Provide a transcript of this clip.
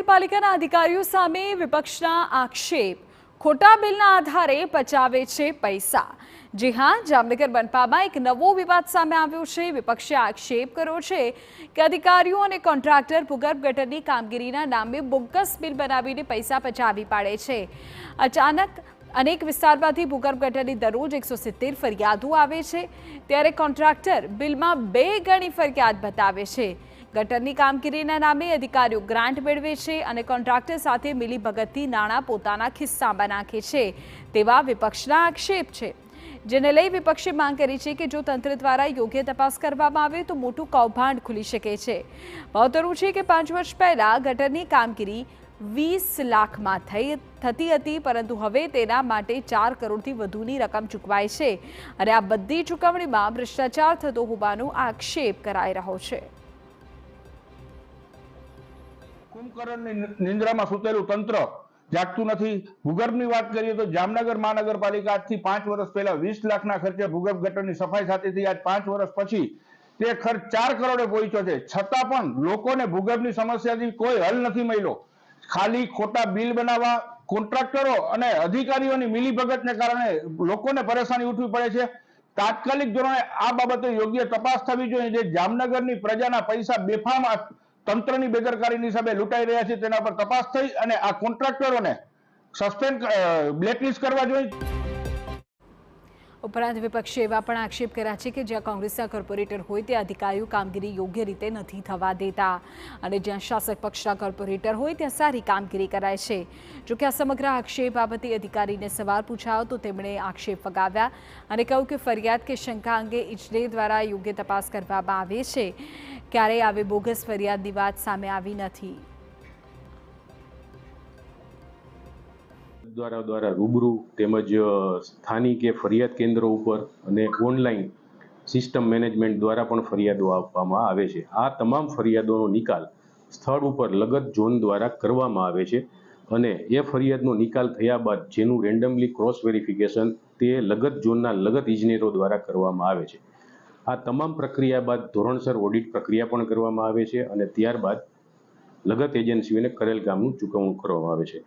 મહાનગરપાલિકાના અધિકારીઓ સામે વિપક્ષના આક્ષેપ ખોટા બિલના આધારે પચાવે છે પૈસા। જી હા, જામનગર મનપામાં એક નવો વિવાદ સામે આવ્યો છે। વિપક્ષે આક્ષેપ કર્યો છે કે અધિકારીઓ અને કોન્ટ્રાક્ટર ભૂગર્ભ ગટરની કામગીરીના નામે બોગસ બિલ બનાવીને પૈસા પચાવી પાડે છે। અચાનક અનેક વિસ્તારમાંથી ભૂગર્ભ ગટરની દરરોજ 170 ફરિયાદો આવે છે, ત્યારે કોન્ટ્રાક્ટર બિલમાં 2 ગણી ફરિયાદ બતાવે છે। ગટરની કામગીરીના નામે અધિકારીઓ ગ્રાન્ટ મેળવે છે અને કોન્ટ્રાક્ટર સાથે મિલીભગતથી નાણાં પોતાના ખિસ્સામાં નાખે છે, તેવા વિપક્ષના આક્ષેપ છે। જેને લઈ વિપક્ષે માંગ કરી છે કે જો તંત્ર દ્વારા યોગ્ય તપાસ કરવામાં આવે તો મોટું કૌભાંડ ખુલી શકે છે। મહત્વનું છે કે 5 વર્ષ પહેલા ગટરની કામગીરી 20 લાખમાં થતી હતી, પરંતુ હવે તેના માટે 4 કરોડથી વધુની રકમ ચૂકવાય છે અને આ બધી ચૂકવણીમાં ભ્રષ્ટાચાર થતો હોવાનો આક્ષેપ કરાઈ રહ્યો છે। કુંભકર્ણની નિંદ્રામાં સૂતેલું તંત્ર જાગતું નથી। ભૂગર્ભની વાત કરીએ તો જામનગર મહાનગરપાલિકા આજથી 5 વર્ષ પહેલા 20 લાખના ખર્ચે ભૂગર્ભ ગટરની સફાઈ થતી હતી। આજ 5 વર્ષ પછી તે ખર્ચ 4 કરોડે પહોંચ્યો છે, છતાં પણ લોકોને ભૂગર્ભની સમસ્યાથી કોઈ હલ નથી મળ્યો। ખાલી ખોટા બિલ બનાવવા, કોન્ટ્રાક્ટરો અને અધિકારીઓની મિલીભગતને કારણે લોકોને પરેશાની ઉઠવી પડે છે। તાત્કાલિક ધોરણે આ બાબતે યોગ્ય તપાસ થવી જોઈએ। જે જામનગરની પ્રજાના પૈસા બેફામ તંત્રની બેદરકારીની હિસાબે લૂંટાઈ રહ્યા છે, તેના પર તપાસ થઈ અને આ કોન્ટ્રાક્ટરોને સસ્પેન્ડ બ્લેકલિસ્ટ કરવા જોઈએ। ઉપરાંત વિપક્ષે એવા પણ આક્ષેપ કર્યા છે કે જ્યાં કોંગ્રેસના કોર્પોરેટર હોય તે અધિકારીઓ કામગીરી યોગ્ય રીતે નથી થવા દેતા અને જ્યાં શાસક પક્ષના કોર્પોરેટર હોય ત્યાં સારી કામગીરી કરાય છે। જોકે આ સમગ્ર આક્ષેપ બાબતે અધિકારીને સવાલ પૂછાયો તો તેમણે આક્ષેપ ફગાવ્યા અને કહ્યું કે ફરિયાદ કે શંકા અંગે ઇજનેર દ્વારા યોગ્ય તપાસ કરવામાં આવે છે। ક્યારેય આવી બોગસ ફરિયાદની વાત સામે આવી નથી। દ્વારા રૂબરૂ તેમજ સ્થાનિક ફરિયાદ કેન્દ્રો ઉપર અને ઓનલાઈન સિસ્ટમ મેનેજમેન્ટ દ્વારા પણ ફરિયાદો આપવામાં આવે છે। આ તમામ ફરિયાદોનો નિકાલ સ્થળ ઉપર લગત ઝોન દ્વારા કરવામાં આવે છે અને એ ફરિયાદનો નિકાલ થયા બાદ જેનું રેન્ડમલી ક્રોસ વેરિફિકેશન તે લગત ઝોનના લગત ઇજનેરો દ્વારા કરવામાં આવે છે। આ તમામ પ્રક્રિયા બાદ ધોરણસર ઓડિટ પ્રક્રિયા પણ કરવામાં આવે છે અને ત્યારબાદ લગત એજન્સીઓને કરેલ કામનું ચૂકવણું કરવામાં આવે છે।